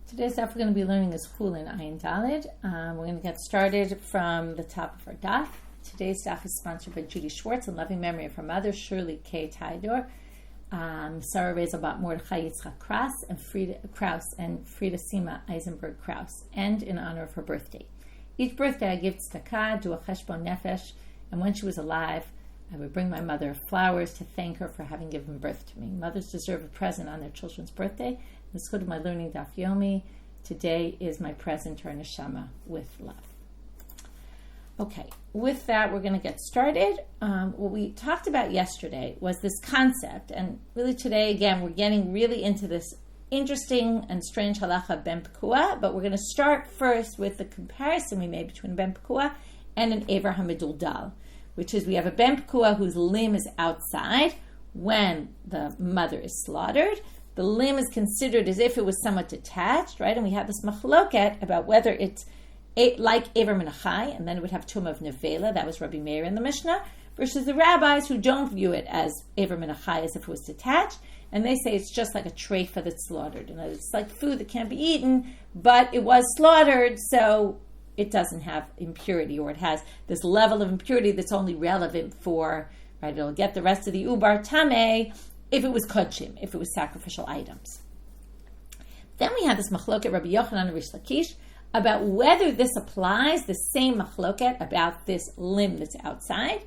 Today's daf we're going to be learning is Chullin Ayin Daled. We're going to get started from the top of our daf. Today's daf is sponsored by Judy Schwartz in loving memory of her mother, Shirley K. Tydor, Sarah Rezelbat Mordechai Yitzchak Kraus and Frida Sima Eisenberg Kraus, and in honor of her birthday. Each birthday I give tzedakah, do a cheshbon nefesh, and when she was alive, I would bring my mother flowers to thank her for having given birth to me. Mothers deserve a present on their children's birthday. The schut of my learning daf yomi. Today is my present to our neshama with love. Okay, with that, we're going to get started. What we talked about yesterday was this concept, and really today, again, we're getting really into this interesting and strange halacha ben pekua, but we're going to start first with the comparison we made between ben pekua and an ever hamiduldal, which is we have a ben pekua whose limb is outside when the mother is slaughtered. The limb is considered as if it was somewhat detached, right? And we have this machloket about whether it's like Ever min hachai, and then it would have tumah of nevela. That was Rabbi Meir in the Mishnah, versus the rabbis who don't view it as Ever min hachai, as if it was detached, and they say it's just like a treifa that's slaughtered, and it's like food that can't be eaten, but it was slaughtered, so it doesn't have impurity, or it has this level of impurity that's only relevant for, right? It'll get the rest of the ubar tameh if it was kodshim, if it was sacrificial items. Then we have this machloket Rabbi Yochanan and Rish Lakish about whether this applies, the same machloket about this limb that's outside.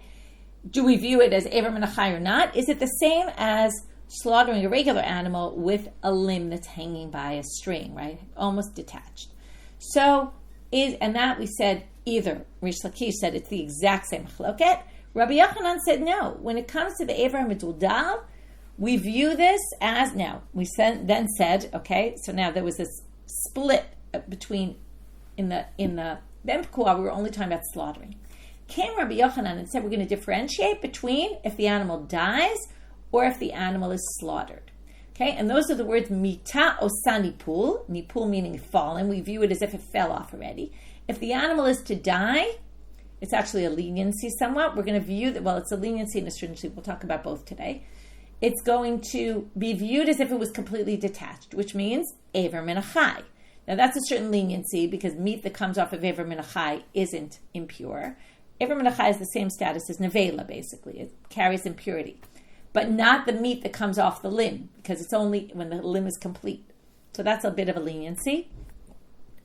Do we view it as ever min hachai or not? Is it the same as slaughtering a regular animal with a limb that's hanging by a string, right? Almost detached. And that we said either Rish Lakish said it's the exact same machloket. Rabbi Yochanan said no. When it comes to the ever hamiduldal, we view this as, now, we then said, okay, so now there was this split between, in the ben pekua, we were only talking about slaughtering. Came Rabbi Yochanan and said we're going to differentiate between if the animal dies or if the animal is slaughtered. Okay, and those are the words mita oseh nipul, nipul meaning fallen. We view it as if it fell off already. If the animal is to die, it's actually a leniency somewhat. We're going to view that, well, it's a leniency and a stringency. We'll talk about both today. It's going to be viewed as if it was completely detached, which means ever min hachai. Now that's a certain leniency because meat that comes off of ever min hachai isn't impure. Ever min hachai is the same status as nevela, basically. It carries impurity. But not the meat that comes off the limb, because it's only when the limb is complete. So that's a bit of a leniency.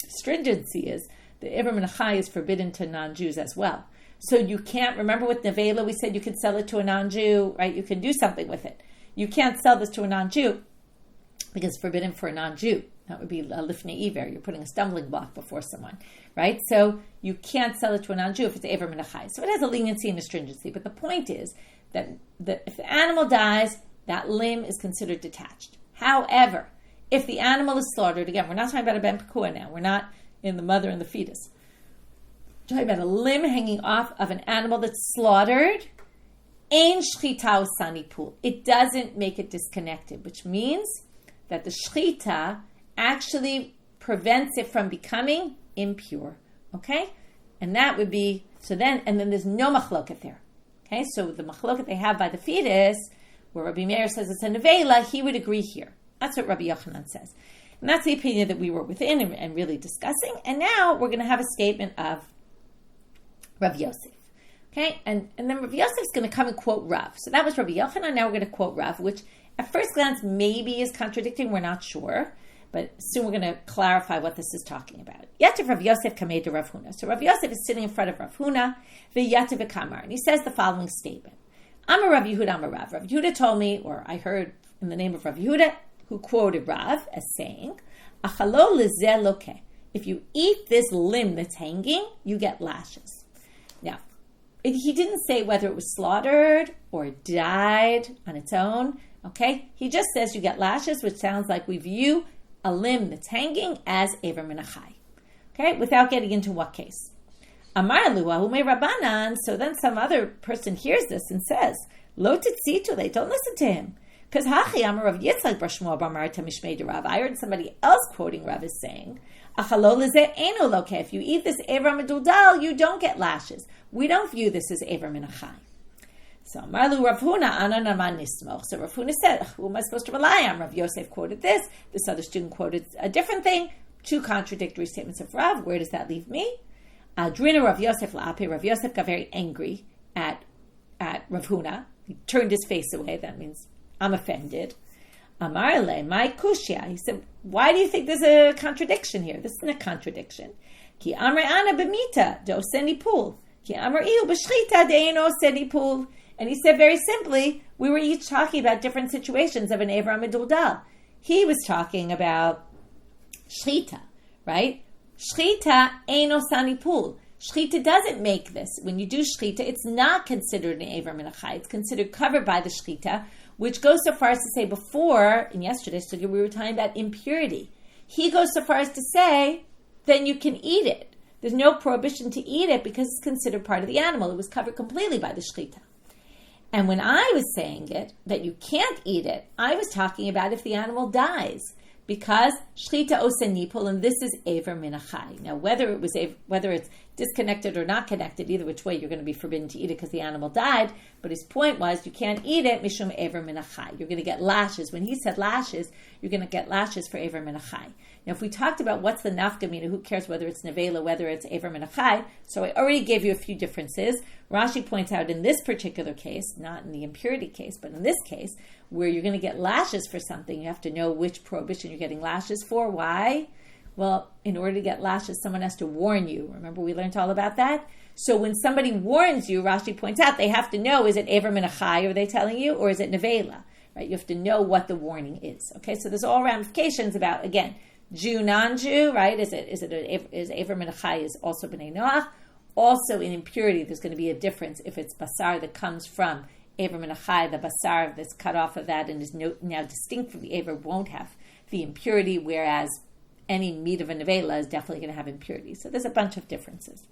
Stringency is the ever min hachai is forbidden to non-Jews as well. So you can't, remember with nevela, we said you could sell it to a non-Jew, right? You can do something with it. You can't sell this to a non-Jew because it's forbidden for a non-Jew. That would be a lifnei iver. You're putting a stumbling block before someone, right? So you can't sell it to a non-Jew if it's ever min hachai. So it has a leniency and a stringency. But the point is that if the animal dies, that limb is considered detached. However, if the animal is slaughtered, again, we're not talking about a ben pekua now. We're not in the mother and the fetus. We're talking about a limb hanging off of an animal that's slaughtered. Ein shchita oseh nipul. It doesn't make it disconnected, which means that the shchita actually prevents it from becoming impure. Okay? And that would be, and then there's no machloket there. Okay? So the machloket they have by the fetus, where Rabbi Meir says it's a nevela, he would agree here. That's what Rabbi Yochanan says. And that's the opinion that we were within and really discussing. And now we're going to have a statement of Rav Yosef. Okay, and then Rav Yosef is going to come and quote Rav. So that was Rabbi Yochanan. Now we're going to quote Rav, which at first glance maybe is contradicting. We're not sure, but soon we're going to clarify what this is talking about. Yativ Rav Yosef kamei to Rav Huna. So Rav Yosef is sitting in front of Rav Huna, v'yativ v'kamar, and he says the following statement: "Amar Rav Yehuda, Amar Rav. Rav Yehuda told me, or I heard in the name of Rav Yehuda, who quoted Rav as saying, Achalo lezeh lokeh. If you eat this limb that's hanging, you get lashes." Now, he didn't say whether it was slaughtered or died on its own, okay? He just says you get lashes, which sounds like we view a limb that's hanging as ever min hachai, okay? Without getting into what case. Amar lu ahume Rabbanan, so then some other person hears this and says, Lo titzitule, don't listen to him. Because hachi amar Rav Yitzchak bar Shmuel bar Marta mishmei de Rav. I heard somebody else quoting Rav as saying, Achalo lezeh eino lokeh. If you eat this ever hamiduldal, you don't get lashes. We don't view this as ever min hachai. So Marlu Rav Huna Ana Naman Nismoch. So Rav Huna said, who am I supposed to rely on? Rav Yosef quoted this. This other student quoted a different thing. two contradictory statements of Rav. Where does that leave me? Drina Rav Yosef la'ape. Rav Yosef got very angry at Rav Huna. He turned his face away. That means, I'm offended. Amar le, my kushya. He said, why do you think there's a contradiction here? This isn't a contradiction. Ki amar ana b'mita de oseh nipul. Ki amar iu b'shchita de eino oseh nipul. And he said very simply, we were each talking about different situations of an Evra Meduldal. He was talking about shchita, right? Shchita eino oseh nipul. Shchita doesn't make this. When you do shchita, it's not considered an Evra min hachai. It's considered covered by the shchita, which goes so far as to say before, in yesterday's sugya, we were talking about impurity. He goes so far as to say, then you can eat it. There's no prohibition to eat it because it's considered part of the animal. It was covered completely by the shchita. And when I was saying it, that you can't eat it, I was talking about if the animal dies. Because shchita oseh nipul, and this is Ever min hachai. Now, whether it's disconnected or not connected, either which way, you're going to be forbidden to eat it because the animal died. But his point was, you can't eat it mishum Ever min hachai. You're going to get lashes. When he said lashes, you're going to get lashes for Ever min hachai. Now, if we talked about what's the nafkamina, who cares whether it's nevela, whether it's Ever min hachai? So I already gave you a few differences. Rashi points out in this particular case, not in the impurity case, but in this case, where you're going to get lashes for something, you have to know which prohibition you're getting lashes for. Why? Well, in order to get lashes, someone has to warn you. Remember, we learned all about that? So when somebody warns you, Rashi points out, they have to know, is it Ever min hachai, are they telling you, or is it nevela? Right? You have to know what the warning is. Okay, so there's all ramifications about, again, Jew, non-Jew, right? Is Ever min hachai is also b'nei Noach? Also in impurity, there's going to be a difference if it's basar that comes from Ever min hachai, the basar that's cut off of that and is now distinct from the Ever won't have the impurity, whereas any meat of a nevela is definitely going to have impurity. So there's a bunch of differences.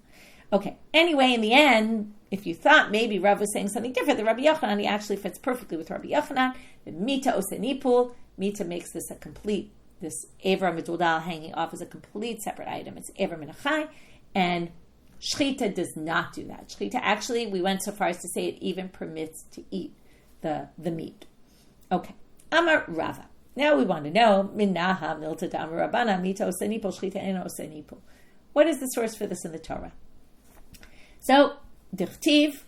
Okay, anyway, in the end, if you thought maybe Rav was saying something different than Rabbi Yochanan, he actually fits perfectly with Rabbi Yochanan. The mita oseh nipul, mita makes this a complete, this Ever Meduldal hanging off is a complete separate item. It's Ever min hachai, and shchita does not do that. Shchita, actually, we went so far as to say it even permits to eat the meat. Okay. Amar Rava. Now we want to know, Minaha milta d'amar Rabbana mita oseh nipul shchita eino oseh nipul. What is the source for this in the Torah? So, dichtiv,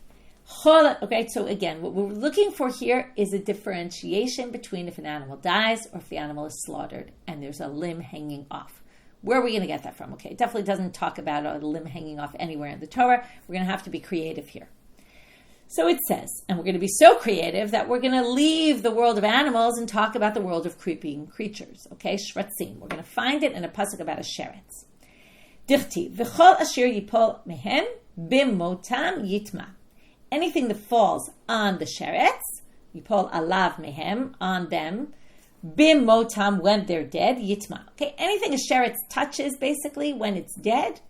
okay, so again, what we're looking for here is a differentiation between if an animal dies or if the animal is slaughtered and there's a limb hanging off. Where are we going to get that from? Okay, it definitely doesn't talk about a limb hanging off anywhere in the Torah. We're going to have to be creative here. So it says, and we're going to be so creative that we're going to leave the world of animals and talk about the world of creeping creatures. Okay, shratzim. We're going to find it in a pasuk about a sheretz. Dichti, v'chol asher yipol mehem bimotam yitma. Anything that falls on the sheretz, yipol alav mehem, on them, bimotam, when they're dead, yitma. Okay, anything a sheretz touches, basically, when it's dead,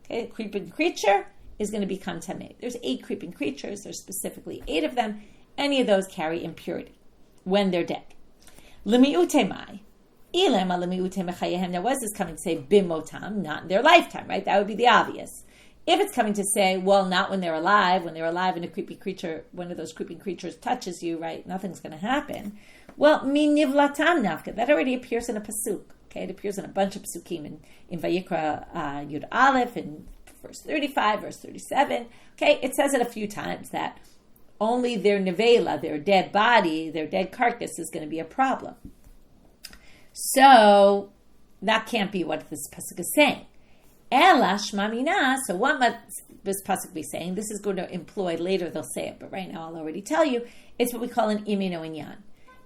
okay, a creeping creature is going to become tamei. There's 8 creeping creatures. There's specifically 8 of them. Any of those carry impurity when they're dead. Limi'ute mai. Ilema limi'ute mechayehem. Now, was this coming to say bimotam, not in their lifetime, right? That would be the obvious. If it's coming to say, well, not when they're alive and a creepy creature, one of those creeping creatures touches you, right? Nothing's going to happen. Well, mi nivlatam nafka. That already appears in a pasuk. Okay, it appears in a bunch of pasukim in Vayikra Yud Aleph, in verse 35, verse 37. Okay, it says it a few times that only their nevela, their dead body, their dead carcass is going to be a problem. So that can't be what this pasuk is saying. Ela shmamina. So what must this pasuk be saying? This is going to employ later. They'll say it, but right now I'll already tell you. It's what we call an eino inyan.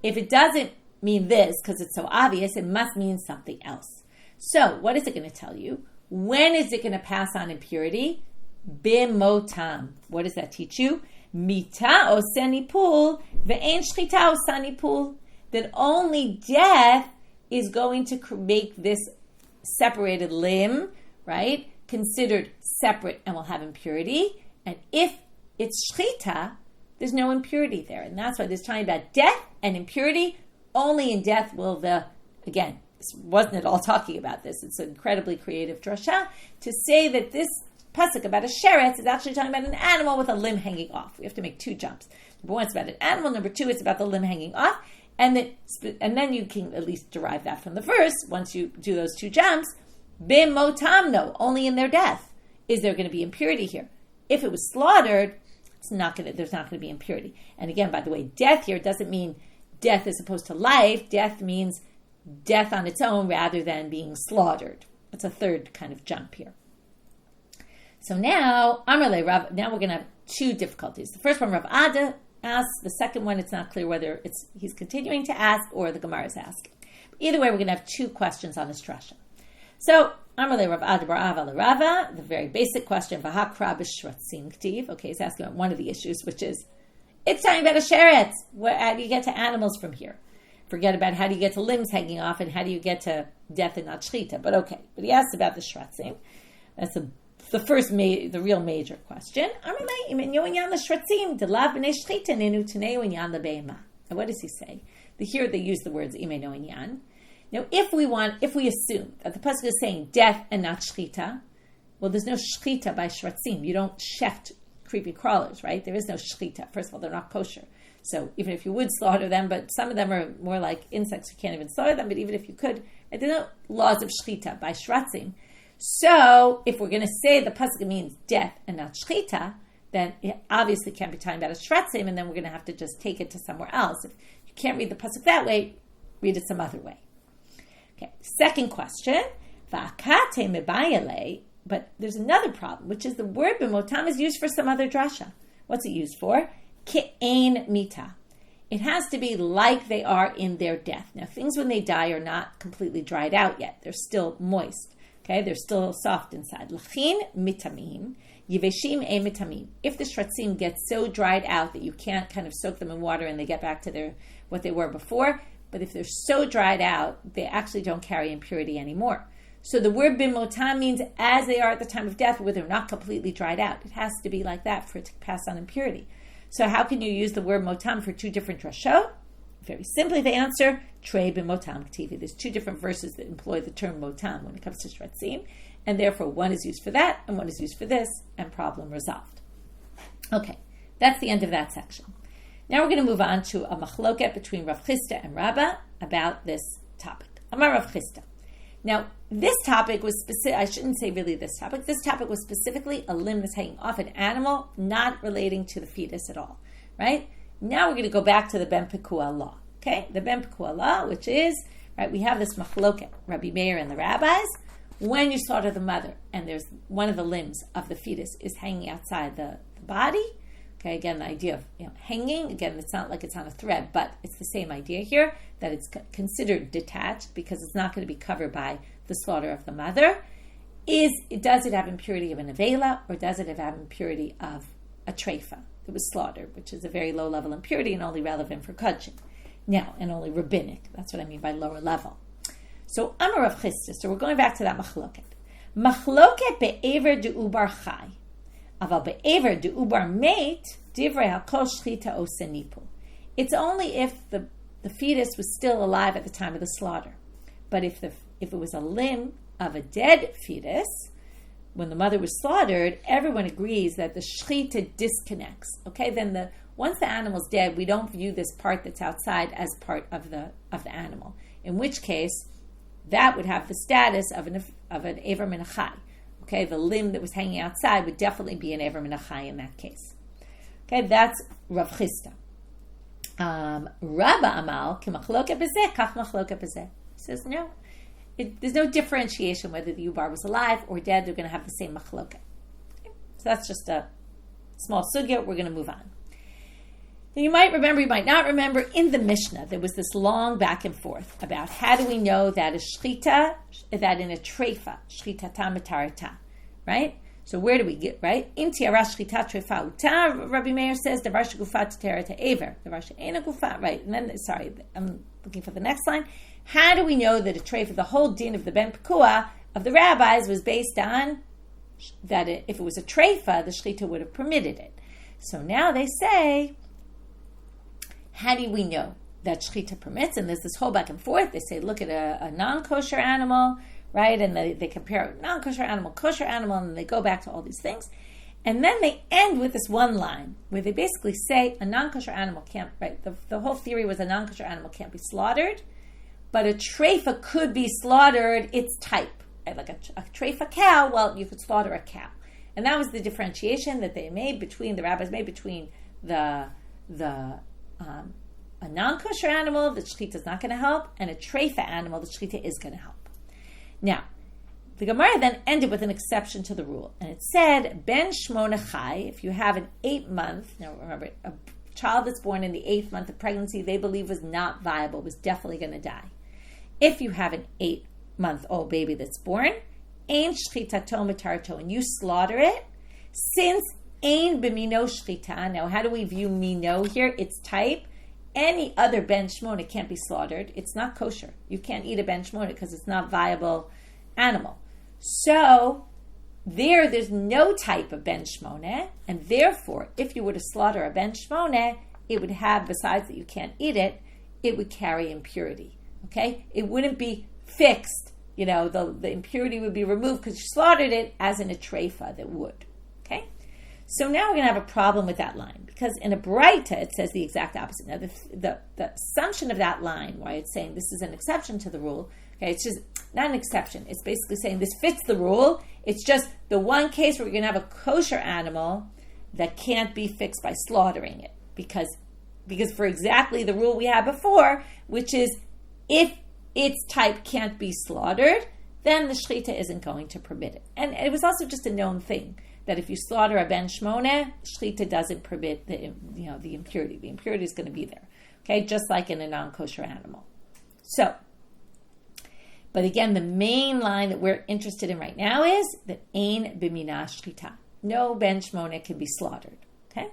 If it doesn't mean this because it's so obvious, it must mean something else. So what is it going to tell you? When is it going to pass on impurity? Bimotam. What does that teach you? Mita oseh nipul ve'en shchita oseh nipul. That only death is going to make this separated limb, right, considered separate and will have impurity. And if it's shchita, there's no impurity there. And that's why there's talking about death and impurity. Only in death will again, this wasn't at all talking about this. It's an incredibly creative drasha to say that this pasuk about a sheretz is actually talking about an animal with a limb hanging off. We have to make 2 jumps. Number 1, it's about an animal. Number 2, it's about the limb hanging off. And then you can at least derive that from the verse. Once you do those 2 jumps, B'motam, no, only in their death is there going to be impurity here. If it was slaughtered, there's not going to be impurity. And again, by the way, death here doesn't mean death as opposed to life. Death means death on its own rather than being slaughtered. It's a third kind of jump here. So now, Amarle Rav, now we're going to have two difficulties. The first one, Rav Ada asks. The second one, it's not clear whether he's continuing to ask or the Gemara is asking. Either way, we're going to have two questions on this drasha. So, Amarle Rav Ada bar Ava Rava, the very basic question, V'hakra b'shratzim k'tiv. Okay, he's asking about one of the issues, which is, it's talking about a sheretz. How do you get to animals from here? Forget about how do you get to limbs hanging off and how do you get to death and not shchita. But okay, but he asks about the shratzim. That's the first, the real major question. And what does he say? Here they use the words eino and yan. Now, if we assume that the pasuk is saying death and not shchita, well, there's no shchita by shratzim. You don't shecht creepy crawlers, right? There is no shchita. First of all, they're not kosher. So even if you would slaughter them, but some of them are more like insects, you can't even slaughter them. But even if you could, right, there's no laws of shchita by shratzim. So if we're going to say the pasuk means death and not shchita, then it obviously can't be talking about a shratzim, and then we're going to have to just take it to somewhere else. If you can't read the pasuk that way, read it some other way. Okay. Second question, va'akate mebayale, but there's another problem, which is the word b'motam is used for some other drasha. What's it used for? Ke'ein mita. It has to be like they are in their death. Now, things when they die are not completely dried out yet. They're still moist. Okay, they're still soft inside. Lachin mitamim, yiveshim e mitamim. If the shratzim get so dried out that you can't kind of soak them in water and they get back to what they were before, but if they're so dried out, they actually don't carry impurity anymore. So the word b'motam means as they are at the time of death, where they're not completely dried out. It has to be like that for it to pass on impurity. So how can you use the word motam for two different drashot? Very simply, the answer, trei b'motam k'tivi. There's two different verses that employ the term motam when it comes to shratzim, and therefore one is used for that, and one is used for this, and problem resolved. Okay, that's the end of that section. Now we're going to move on to a machloket between Rav Chisda and Rava about this topic. Amar Rav Chisda. Now, this topic was specific. I shouldn't say really this topic. This topic was specifically a limb that's hanging off an animal, not relating to the fetus at all, right? Now we're going to go back to the Ben Pekua law, okay? The Ben Pekua law, which is, right, we have this machloket, Rabbi Meir and the rabbis. When you slaughter the mother and there's one of the limbs of the fetus is hanging outside the body, okay, again, the idea of hanging, again, it's not like it's on a thread, but it's the same idea here, that it's considered detached because it's not going to be covered by the slaughter of the mother. Does it have impurity of an avela, or does it have impurity of a treifa that was slaughtered, which is a very low level impurity and only relevant for kudshim. Now, and only rabbinic, that's what I mean by lower level. So, Amar Rav Chisda, so we're going back to that machloket. Machloket be'ever de'ubar chai. Aval be'ever de'ubar meit, divrei hakol shchita oseh nipul. It's only if the fetus was still alive at the time of the slaughter. But if it was a limb of a dead fetus, when the mother was slaughtered, everyone agrees that the shchita disconnects. Okay, then once the animal's dead, we don't view this part that's outside as part of the animal. In which case, that would have the status of an ever min hachai. Okay, the limb that was hanging outside would definitely be an ever min hachai in that case. Okay, that's Rav Chisda. Rava Amal ki machloket bezeh kach machloket bezeh. Says no. There's no differentiation whether the ubar was alive or dead. They're going to have the same machloket. Okay? So that's just a small sugya. We're going to move on. Now you might remember, you might not remember, in the Mishnah, there was this long back and forth about how do we know that a shchita, that in a treifa, shchita ta metarata, right? So where do we get, right? In tiara shchita treifa uta, Rabbi Meir says, davar shegufat terata ever, davar she'ena gufat, right? And then, sorry, I'm looking for the next line. How do we know that a treifa, the whole din of the Ben Pekua of the rabbis was based on that if it was a treifa, the shchita would have permitted it. So now they say, how do we know that shchita permits? And there's this whole back and forth. They say, look at a non-kosher animal, right? And they compare non-kosher animal, kosher animal, and they go back to all these things. And then they end with this one line where they basically say a non-kosher animal can't, right? The whole theory was a non-kosher animal can't be slaughtered, but a treifa could be slaughtered its type. like a treifa cow, well, you could slaughter a cow. And that was the differentiation that they made between, the rabbis made between a non-kosher animal that shechita is not going to help, and a treifa animal that shechita is going to help. Now, the Gemara then ended with an exception to the rule, and it said, ben shmona chai, if you have an 8-month, now remember, a child that's born in the 8th month of pregnancy, they believe was not viable, was definitely going to die. If you have an 8-month-old baby that's born, ein shchitato mitarto, and you slaughter it, since ein b'mino shchita, now how do we view mino here? It's type. Any other ben shmona can't be slaughtered. It's not kosher. You can't eat a ben shmona because it's not viable animal. So there's no type of ben shmona, and therefore, if you were to slaughter a ben shmona, it would have, besides that you can't eat it, it would carry impurity. Okay, it wouldn't be fixed. The impurity would be removed because you slaughtered it, as in a treifa that would. Okay, so now we're going to have a problem with that line, because in a Braita it says the exact opposite. Now the assumption of that line, why it's saying this is an exception to the rule, okay, it's just not an exception. It's basically saying this fits the rule. It's just the one case where we're going to have a kosher animal that can't be fixed by slaughtering it, because for exactly the rule we had before, which is if its type can't be slaughtered, then the shechita isn't going to permit it. And it was also just a known thing that if you slaughter a ben shmona, shechita doesn't permit the impurity. The impurity is going to be there, okay, just like in a non-kosher animal. So, but again, the main line that we're interested in right now is that ein b'mina shechita. No ben shmona can be slaughtered. Okay.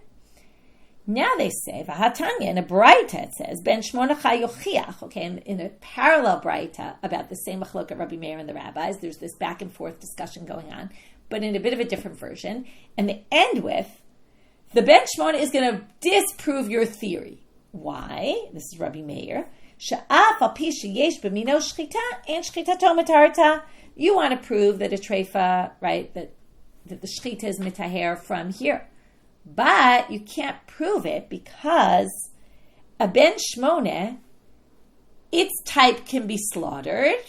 Now they say, v'hatanya, in a Braita it says, ben shmona chai yochiach. Okay, in a parallel Braita about the same machlok Rabbi Meir and the rabbis, there's this back and forth discussion going on, but in a bit of a different version. And they end with, the ben shmona is going to disprove your theory. Why? This is Rabbi Meir. She'af al pi sheyesh b'mino shchita, and shchitato mitarta. You want to prove that a treifa, right, that the shchita is mitaher from here. But you can't prove it because a ben shmona, its type can be slaughtered,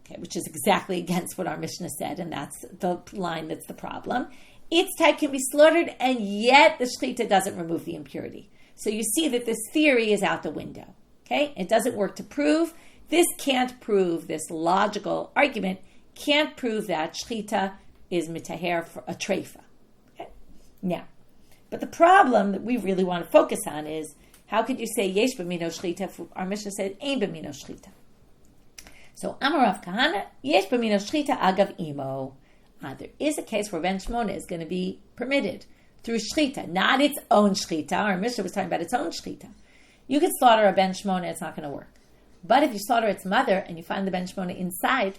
okay, which is exactly against what our Mishnah said, and that's the line that's the problem. Its type can be slaughtered, and yet the shechita doesn't remove the impurity. So you see that this theory is out the window. Okay, it doesn't work to prove. This can't prove, this logical argument can't prove that shechita is mitaher for a treifa. Okay, now. But the problem that we really want to focus on is, how could you say yesh b'mino shchita if our Mishnah said ein b'mino shchita? So Amar Rav Kahana, yesh b'mino shchita agav imo. There is a case where ben shmona is going to be permitted through shchita, not its own shchita. Our Mishnah was talking about its own shchita. You could slaughter a ben shmona, it's not going to work. But if you slaughter its mother and you find the ben shmona inside,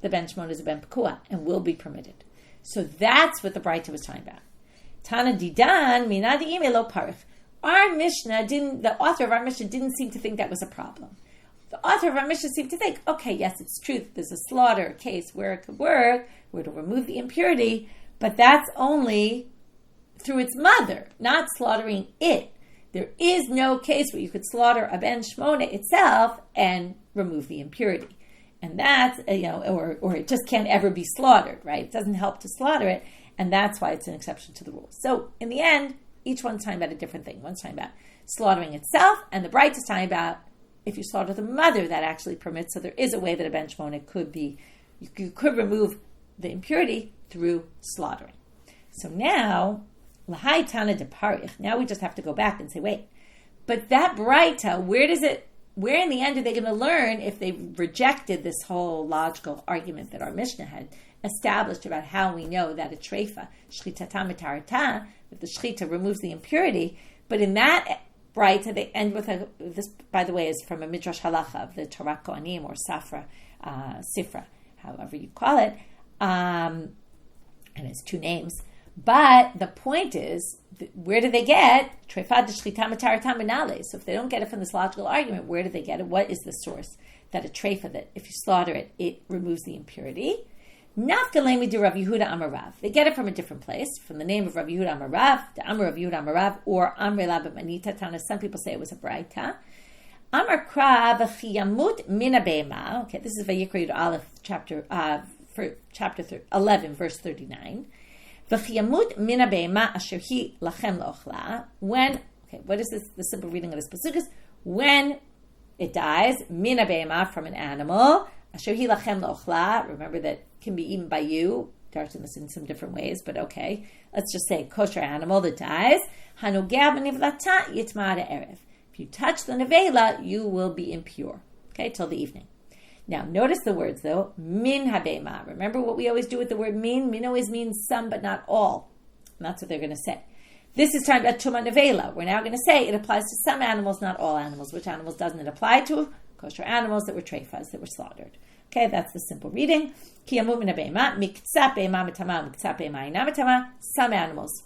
the ben shmona is a ben pekua and will be permitted. So that's what the Braita was talking about. Tana didan minadi imelo parich. Our Mishnah the author of our Mishnah didn't seem to think that was a problem. The author of our Mishnah seemed to think, okay, yes, it's true that there's a slaughter case where it could work, where it'll remove the impurity, but that's only through its mother, not slaughtering it. There is no case where you could slaughter a ben shmona itself and remove the impurity. And that's, or it just can't ever be slaughtered, right? It doesn't help to slaughter it. And that's why it's an exception to the rule. So in the end, each one's talking about a different thing. One's talking about slaughtering itself, and the Braita is talking about if you slaughter the mother, that actually permits. So there is a way that a ben shmona could be, you could remove the impurity through slaughtering. So now, lahai tana de parich. Now we just have to go back and say, wait, but that Braita, where in the end are they going to learn if they rejected this whole logical argument that our Mishnah had established about how we know that a treifa, shchitata mitarata, that the shchita removes the impurity, but in that Braita they end with this, by the way, is from a Midrash Halacha of the Torah Kohanim or Sifra, however you call it, and it's 2 names. But the point is, where do they get treifa de shchita mitarata minale? So if they don't get it from this logical argument, where do they get it? What is the source that a treifa, that if you slaughter it, it removes the impurity? Nafkalemi de Rav Yehuda Amar Rav. They get it from a different place, from the name of Rav Yehuda Amar Rav, the Amar Rav Yehuda Amar Rav, or Amre La B'Manita Tana. Some people say it was a Braita. Amar Kra v'chiyamut mina be'ema. Okay, this is Vayikra Yud Aleph, chapter for chapter 11, verse 39. V'chiyamut mina be'ema asher hi lachem lo'ochla. When, okay, what is this? The simple reading of this pasuk is, when it dies, mina be'ema, from an animal, asher hi lachem lo'ochla. Remember that can be eaten by you. Darts this in some different ways, but okay. Let's just say kosher animal that dies. Hanogea b'nivlata yitma erev. If you touch the nevela, you will be impure. Okay, till the evening. Now, notice the words though. Min habema. Remember what we always do with the word min? Min always means some, but not all. And that's what they're going to say. This is talking about tuma nevela. We're now going to say it applies to some animals, not all animals. Which animals doesn't it apply to? Kosher animals that were treifas, that were slaughtered. Okay, that's the simple reading. Some animals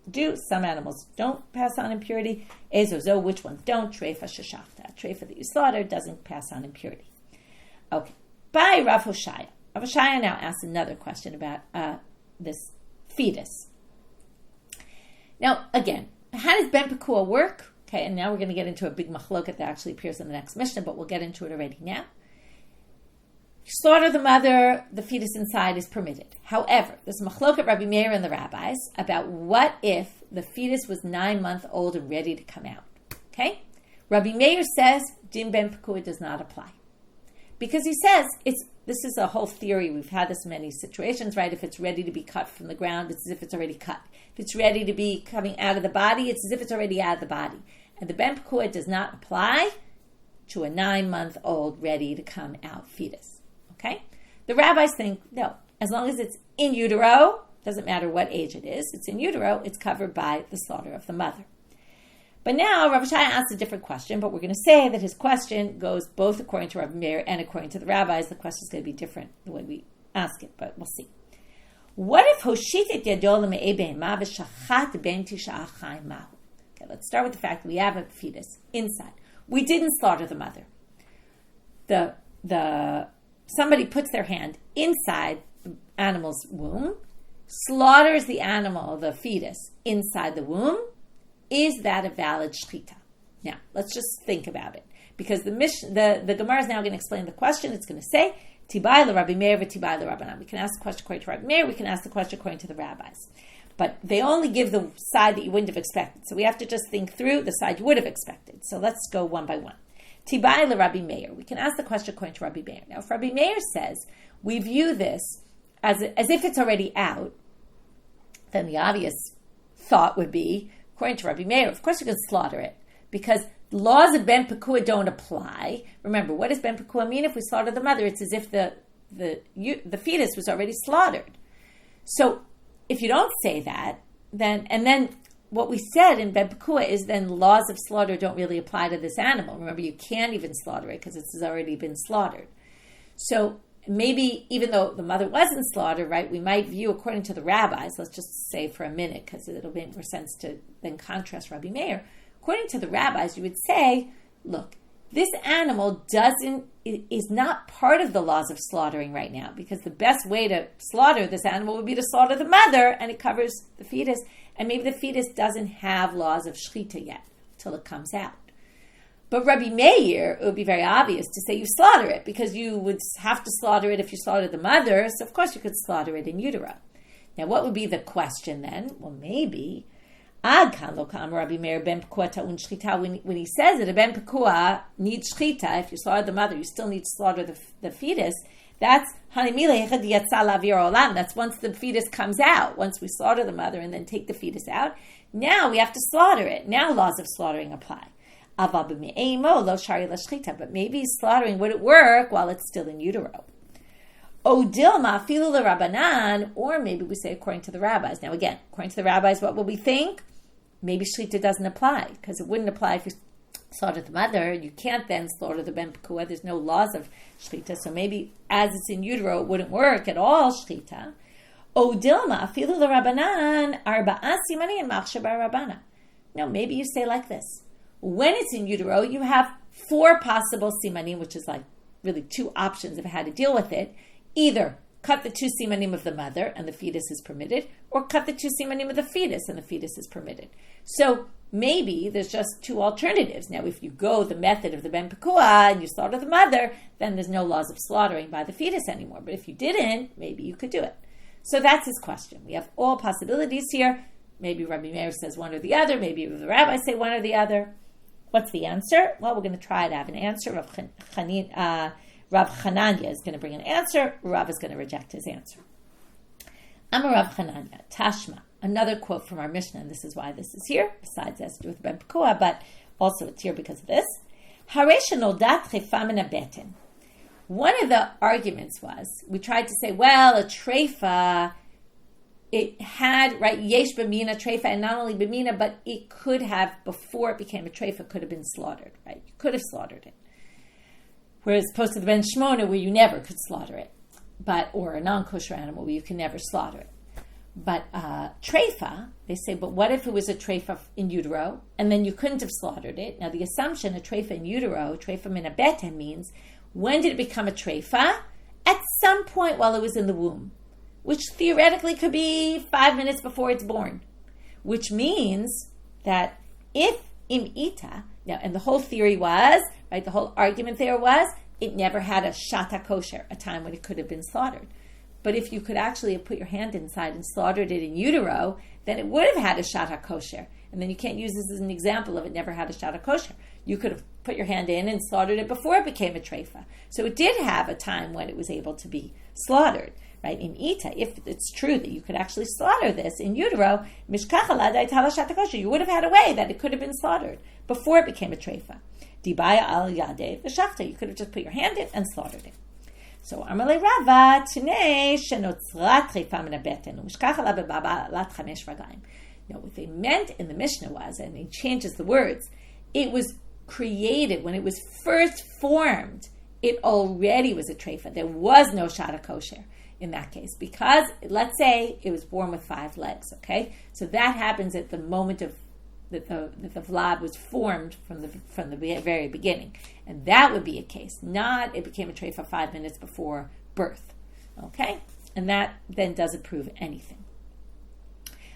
do, some animals don't pass on impurity. Ezozo, which ones don't? Treifa sheshachta. Treifa that you slaughtered doesn't pass on impurity. Okay. By Rav Hoshaya. Rav Hoshaya now asks another question about this fetus. Now, again, how does Ben Pekua work? Okay, and now we're going to get into a big machloket that actually appears in the next Mishnah, but we'll get into it already now. Slaughter the mother, the fetus inside is permitted. However, there's a machloket Rabbi Meir and the rabbis about what if the fetus was 9 months old and ready to come out. Okay? Rabbi Meir says Din Ben Pekua does not apply. Because he says, this is a whole theory, we've had this in many situations, right? If it's ready to be cut from the ground, it's as if it's already cut. If it's ready to be coming out of the body, it's as if it's already out of the body. And the Ben Pekua does not apply to a 9 month old ready to come out fetus. Okay? The rabbis think, no, as long as it's in utero, doesn't matter what age it is, it's in utero, it's covered by the slaughter of the mother. But now Rav Shaya asks a different question, but we're going to say that his question goes both according to Rabbi Meir and according to the rabbis. The question is going to be different the way we ask it, but we'll see. What if Hoshitet Yadol Me'ebehema v'shachat ben tisha hachai mahu? Okay, let's start with the fact that we have a fetus inside. We didn't slaughter the mother. Somebody puts their hand inside the animal's womb, slaughters the animal, the fetus, inside the womb. Is that a valid shechita? Now, let's just think about it. Because the Gemara is now going to explain the question. It's going to say, Tibai l'Rabbi Meir v'Tibai l'Rabbanan. We can ask the question according to Rabbi Meir, we can ask the question according to the rabbis. But they only give the side that you wouldn't have expected. So we have to just think through the side you would have expected. So let's go one by one. Tibai l'Rabbi Meir. We can ask the question according to Rabbi Meir. Now, if Rabbi Meir says, we view this as if it's already out, then the obvious thought would be, according to Rabbi Meir, of course you can slaughter it, because the laws of Ben Pekua don't apply. Remember, what does Ben Pekua mean? If we slaughter the mother, it's as if the fetus was already slaughtered. So, if you don't say that, then what we said in Ben Pekua is then laws of slaughter don't really apply to this animal. Remember, you can't even slaughter it because it's already been slaughtered. So maybe even though the mother wasn't slaughtered, right, we might view according to the rabbis, let's just say for a minute because it'll make more sense to then contrast Rabbi Meir. According to the rabbis, you would say, look, this animal is not part of the laws of slaughtering right now, because the best way to slaughter this animal would be to slaughter the mother, and it covers the fetus, and maybe the fetus doesn't have laws of shechita yet till it comes out. But Rabbi Meir, it would be very obvious to say you slaughter it, because you would have to slaughter it if you slaughtered the mother, so of course you could slaughter it in utero. Now what would be the question then? Well, maybe when he says that a Ben Pekua needs shechita, if you slaughter the mother, you still need to slaughter the fetus. That's once the fetus comes out. Once we slaughter the mother and then take the fetus out, now we have to slaughter it. Now laws of slaughtering apply. But maybe slaughtering wouldn't work while it's still in utero. Or maybe we say according to the rabbis. Now again, according to the rabbis, what will we think? Maybe shechita doesn't apply, because it wouldn't apply if you slaughter the mother. You can't then slaughter the Ben Pekua. There's no laws of shechita, so maybe as it's in utero, it wouldn't work at all, shechita. No, maybe you say like this. When it's in utero, you have 4 possible simanim, which is like really 2 options of how to deal with it. Either cut the 2 simanim of the mother and the fetus is permitted, or cut the 2 simanim of the fetus and the fetus is permitted. So maybe there's just two alternatives. Now, if you go the method of the ben pekua and you slaughter the mother, then there's no laws of slaughtering by the fetus anymore. But if you didn't, maybe you could do it. So that's his question. We have all possibilities here. Maybe Rabbi Meir says one or the other. Maybe the rabbis say one or the other. What's the answer? Well, we're going to try to have an answer. Rav Chananya is going to bring an answer. Rav is going to reject his answer. Amar Rav Chananya, Tashma. Another quote from our Mishnah, and this is why this is here, besides it has to do with Ben Pekua, but also it's here because of this. One of the arguments was, we tried to say, well, a treifa, it had, right, yesh b'mina treifa, and not only b'mina, but it could have, before it became a treifa, could have been slaughtered, right? You could have slaughtered it. Whereas opposed to the Ben Shmona, where you never could slaughter it, or a non-kosher animal where you can never slaughter it. But treifa, they say, but what if it was a treifa in utero, and then you couldn't have slaughtered it? Now, the assumption, a treifa in utero, treifa min habeten, means, when did it become a treifa? At some point while it was in the womb, which theoretically could be 5 minutes before it's born, which means that if imita, now, and the whole theory was, right, the whole argument there was, it never had a shata kosher, a time when it could have been slaughtered. But if you could actually have put your hand inside and slaughtered it in utero, then it would have had a shata kosher. And then you can't use this as an example of it never had a shata kosher. You could have put your hand in and slaughtered it before it became a treifa. So it did have a time when it was able to be slaughtered, right? In ita, if it's true that you could actually slaughter this in utero, you would have had a way that it could have been slaughtered before it became a treifa. Dibaya al yade v'shachta. You could have just put your hand in and slaughtered it. So Amalei Rava Tinei shenotzrat treifa min habeten u'mishkach ala bebabalat chamesh raglayim. Now, what they meant in the Mishnah was, and he changes the words, it was created when it was first formed. It already was a treifa. There was no shata kosher in that case, because let's say it was born with 5 legs. Okay, so that happens at the moment of that the vlad was formed from the very beginning, and that would be a case. Not it became a treifa 5 minutes before birth. Okay, and that then doesn't prove anything.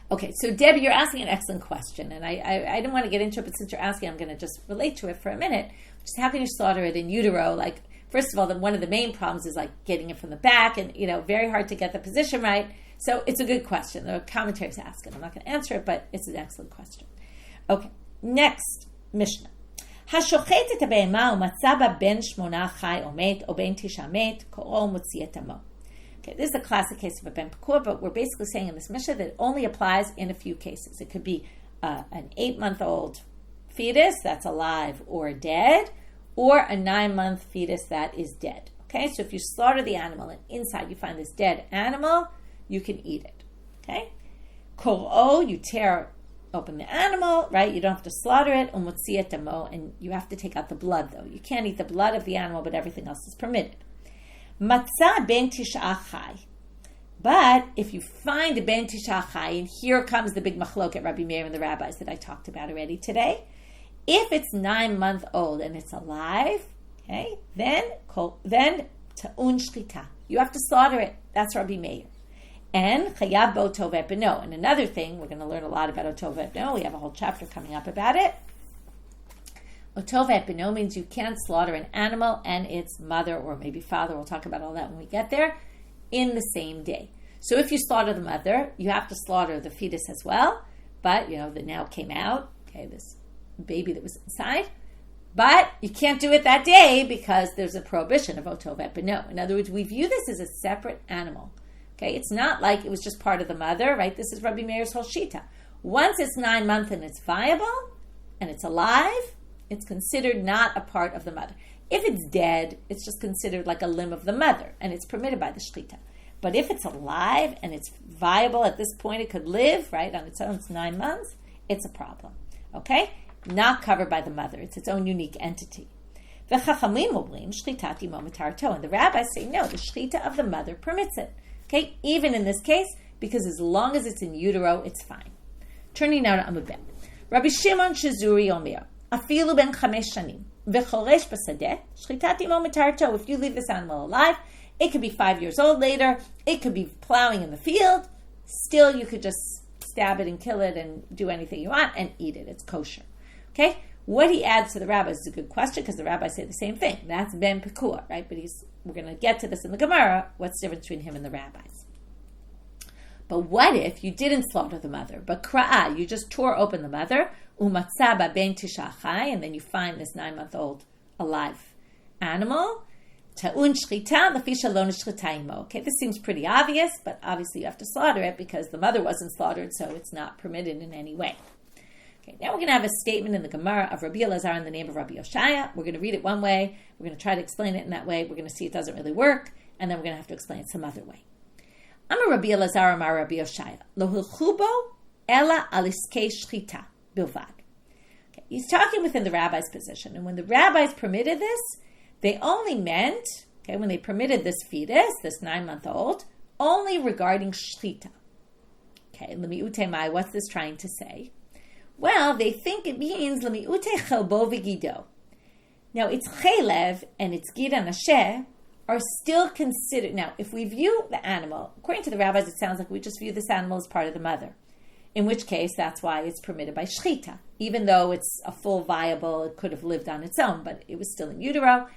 Okay, so Debbie, you're asking an excellent question, and I didn't want to get into it, but since you're asking, I'm going to just relate to it for a minute. Just how can you slaughter it in utero? Like, first of all, one of the main problems is like getting it from the back, and very hard to get the position right. So it's a good question. The commentaries ask it. I'm not going to answer it, but it's an excellent question. Okay, next Mishnah. השוחט את הבהמה ומצא בה בן 8 חי או מת או בן 9 מת, קוראו מוציא את דמו. Okay, this is a classic case of a ben pekua, but we're basically saying in this Mishnah that it only applies in a few cases. It could be an 8-month-old fetus that's alive or dead, or a 9-month fetus that is dead. Okay, so if you slaughter the animal and inside you find this dead animal, you can eat it. Okay, koro, you tear open the animal, right? You don't have to slaughter it, umotzi et damo, and you have to take out the blood though. You can't eat the blood of the animal, but everything else is permitted. Matzah ben tisha chai. But if you find a ben tisha chai, and here comes the big machlok Rabbi Meir and the rabbis that I talked about already today. If it's 9-month-old and it's alive, okay, then ta'un shchita. You have to slaughter it. That's Rabbi Meir. And chayav bo tovet beno. And another thing, we're going to learn a lot about otovet beno. We have a whole chapter coming up about it. Otovet beno means you can't slaughter an animal and its mother or maybe father. We'll talk about all that when we get there, in the same day. So if you slaughter the mother, you have to slaughter the fetus as well. But, that now came out, okay, this baby that was inside. But you can't do it that day because there's a prohibition of otovet beno. In other words, we view this as a separate animal. Okay, it's not like it was just part of the mother, right? This is Rabbi Meir's whole shita. Once it's 9 months and it's viable and it's alive, it's considered not a part of the mother. If it's dead, it's just considered like a limb of the mother, and it's permitted by the shchita. But if it's alive and it's viable at this point, it could live, right, on its own, it's 9 months, it's a problem. Okay? Not covered by the mother. It's its own unique entity. And the rabbis say, no, the shchita of the mother permits it. Okay, even in this case, because as long as it's in utero, it's fine. Turning now to Amud Bet. Rabbi Shimon Shizuri Omer, afilu ben 5 shanim, v'choresh b'sadeh, shchitat imo mitarto. If you leave this animal alive, it could be 5 years old later, it could be plowing in the field, still you could just stab it and kill it and do anything you want and eat it. It's kosher. Okay? What he adds to the rabbis is a good question because the rabbis say the same thing. That's ben pekua, right? But we're going to get to this in the Gemara. What's the difference between him and the rabbis? But what if you didn't slaughter the mother, but kra'ah, you just tore open the mother, umatzaba ben tishachai, and then you find this 9-month-old alive animal, ta'un shchita, lefisha lo nishchita imo. Okay, this seems pretty obvious, but obviously you have to slaughter it because the mother wasn't slaughtered, so it's not permitted in any way. Okay, now we're going to have a statement in the Gemara of Rabbi Elazar in the name of Rabbi Yoshaya. We're going to read it one way. We're going to try to explain it in that way. We're going to see it doesn't really work, and then we're going to have to explain it some other way. Amar Rabbi Elazar Amar Rabbi Yoshaya lo hilchubo ela aliskei shchita bilvad. Okay, he's talking within the rabbi's position, and when the rabbis permitted this, they only meant, okay, when they permitted this fetus, this 9-month-old, only regarding shchita. Okay, lemi'ute mai, what's this trying to say? Well, they think it means lemi'ute chelbo v'gido. Now, it's chelev and it's gid and asher are still considered. Now, if we view the animal, according to the rabbis, it sounds like we just view this animal as part of the mother. In which case, that's why it's permitted by shchita. Even though it's a full viable, it could have lived on its own, but it was still in utero.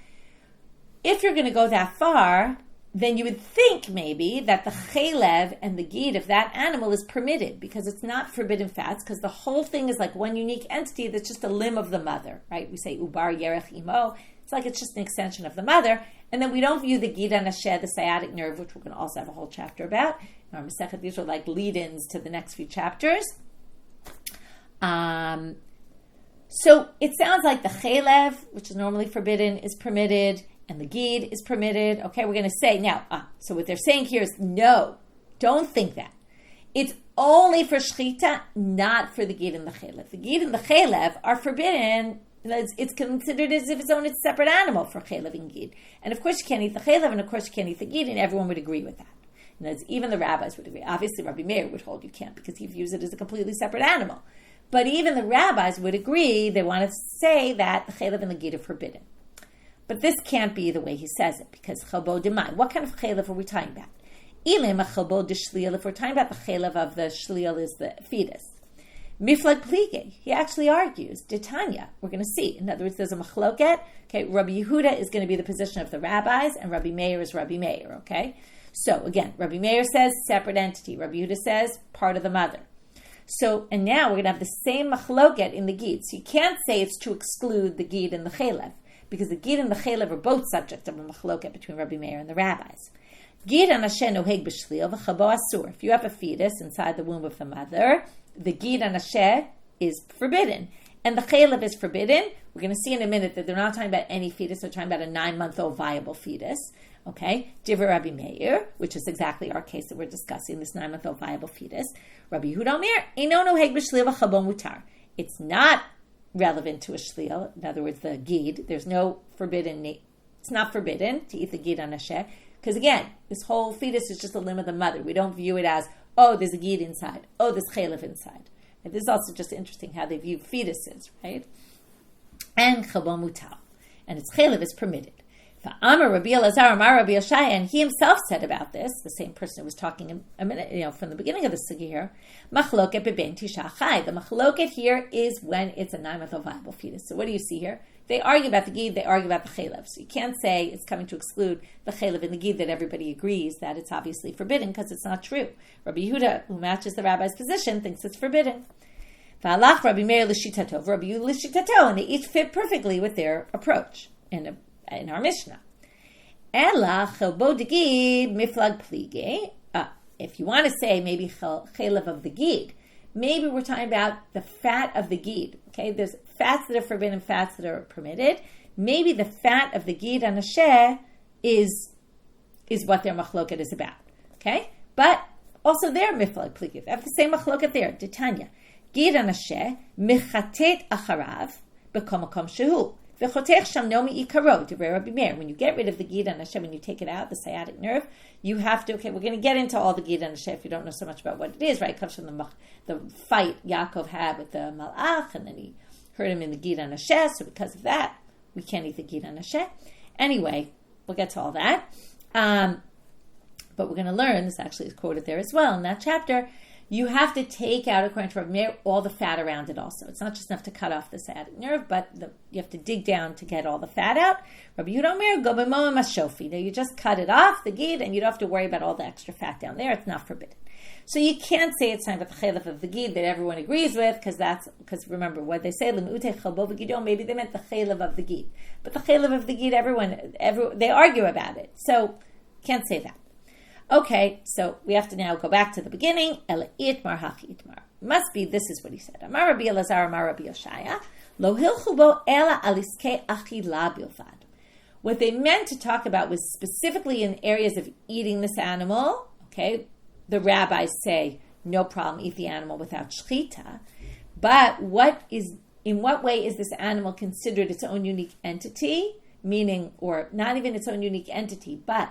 If you're going to go that far, then you would think maybe that the chelev and the gid of that animal is permitted because it's not forbidden fats, because the whole thing is like one unique entity that's just a limb of the mother, right? We say ubar yerech imo. It's like it's just an extension of the mother. And then we don't view the gid and asher, the sciatic nerve, which we're going to also have a whole chapter about. In our Masechet, these are like lead-ins to the next few chapters. So it sounds like the chelev, which is normally forbidden, is permitted, and the gid is permitted. Okay, we're going to say now, so what they're saying here is no, don't think that. It's only for shchita, not for the gid and the chelev. The gid and the chelev are forbidden. It's considered as if it's own its separate animal for chelev and gid. And of course you can't eat the chelev, and of course you can't eat the gid, and everyone would agree with that. And even the rabbis would agree. Obviously Rabbi Meir would hold you can't because he views it as a completely separate animal. But even the rabbis would agree, they want to say that the chelev and the gid are forbidden. But this can't be the way he says it, because chelbo demai. What kind of chelev are we talking about? Ilim a chelbo de shliel, if we're talking about the chelev of the shliel is the fetus. Miflag plige, he actually argues, detanya, we're going to see. In other words, there's a machloket. Okay, Rabbi Yehuda is going to be the position of the rabbis, and Rabbi Meir is Rabbi Meir, okay? So again, Rabbi Meir says separate entity. Rabbi Yehuda says part of the mother. So, and now we're going to have the same machloket in the gid. So you can't say it's to exclude the gid and the chelev, because the gid and the chelev are both subject of a machloket between Rabbi Meir and the rabbis. Gid and asher noheg b'shliel v'chabo asur. If you have a fetus inside the womb of the mother, the gid and asher is forbidden, and the chelev is forbidden. We're going to see in a minute that they're not talking about any fetus; they're talking about a 9-month-old viable fetus. Okay, Divrei Rabbi Meir, which is exactly our case that we're discussing, this 9-month-old viable fetus. Rabbi Yehuda Omer, eino noheg b'shliel v'chabo mutar. It's not relevant to a shliel. In other words, the gid. There's no forbidden. It's not forbidden to eat the gid and asher. Because again, this whole fetus is just a limb of the mother. We don't view it as, oh, there's a gid inside. Oh, there's chelev inside. And this is also just interesting how they view fetuses, right? And chabon mutal. And its chelev is permitted. Amar Rabbi Elazar, Amar Rabbi Yoshaya, and he himself said about this, the same person who was talking a minute, from the beginning of the sugya here, machloket beben tisha hachai. The machloket here is when it's a 9-month-old viable fetus. So what do you see here? They argue about the gid, they argue about the chelev. So you can't say it's coming to exclude the chelev and the gid that everybody agrees that it's obviously forbidden, because it's not true. Rabbi Yehuda, who matches the rabbi's position, thinks it's forbidden. V'alach Rabbi Meir l'shitato, Rabbi Yehuda l'shitato, and they each fit perfectly with their approach in our Mishnah. Ela chelbo de gid miflag plige. If you want to say maybe chelev of the gid, maybe we're talking about the fat of the gid. Okay, there's fats that are forbidden, fats that are permitted. Maybe the fat of the gid and asher is what their machloket is about. Okay, but also they're miflag plige. They have the same machloket there. Detanya gid and asher mechatet acharav b'komakom shehu. When you get rid of the gid and asher, when you take it out, the sciatic nerve, you have to, we're going to get into all the gid and asher if you don't know so much about what it is, right? It comes from the fight Yaakov had with the malach, and then he hurt him in the gid and asher, so because of that, we can't eat the gid and asher. Anyway, we'll get to all that. But we're going to learn, this actually is quoted there as well in that chapter, you have to take out, according to Rav Meir, all the fat around it also. It's not just enough to cut off the sciatic nerve, but you have to dig down to get all the fat out. Rabbi Yehuda Omer, go b'mo mashofi. Now you just cut it off, the gid, and you don't have to worry about all the extra fat down there. It's not forbidden. So you can't say it's time about the chaylev of the gid that everyone agrees with, because remember, what they say, l'm'utei chalbo v'gidon, maybe they meant the chaylev of the gid. But the chaylev of the gid, everyone, they argue about it. So can't say that. Okay, so we have to now go back to the beginning. Ela itmar hachi itmar. Must be, this is what he said. Amar Rabbi Elazar, Amar Rabbi Yoshaya, lo hilchu bo ela aliskei achila bilvad. What they meant to talk about was specifically in areas of eating this animal. Okay, the rabbis say, no problem, eat the animal without shchita. But in what way is this animal considered its own unique entity? Meaning, or not even its own unique entity, but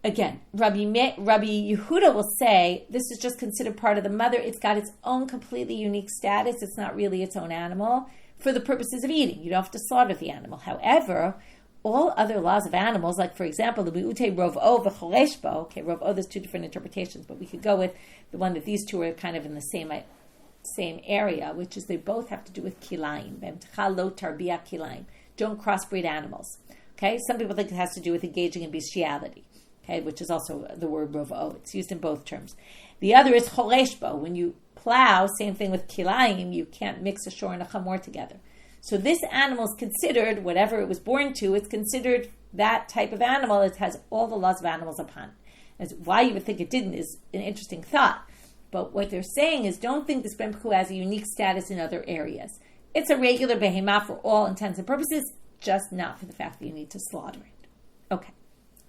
again, Rabbi Yehuda will say, this is just considered part of the mother. It's got its own completely unique status. It's not really its own animal for the purposes of eating. You don't have to slaughter the animal. However, all other laws of animals, like for example, the mi'ute rov'o v'choleshbo. Okay, rov'o, there's two different interpretations, but we could go with the one that these two are kind of in the same area, which is they both have to do with kilayim. B'emtecha lo tarbiyah kilayim. Don't crossbreed animals. Okay, some people think it has to do with engaging in bestiality. Okay, which is also the word rov'o. It's used in both terms. The other is choleshbo. When you plow, same thing with kilayim, you can't mix a shor and a chamor together. So this animal is considered, whatever it was born to, it's considered that type of animal. It has all the laws of animals upon it. Why you would think it didn't is an interesting thought. But what they're saying is, don't think this ben pekuah has a unique status in other areas. It's a regular behemah for all intents and purposes, just not for the fact that you need to slaughter it. Okay,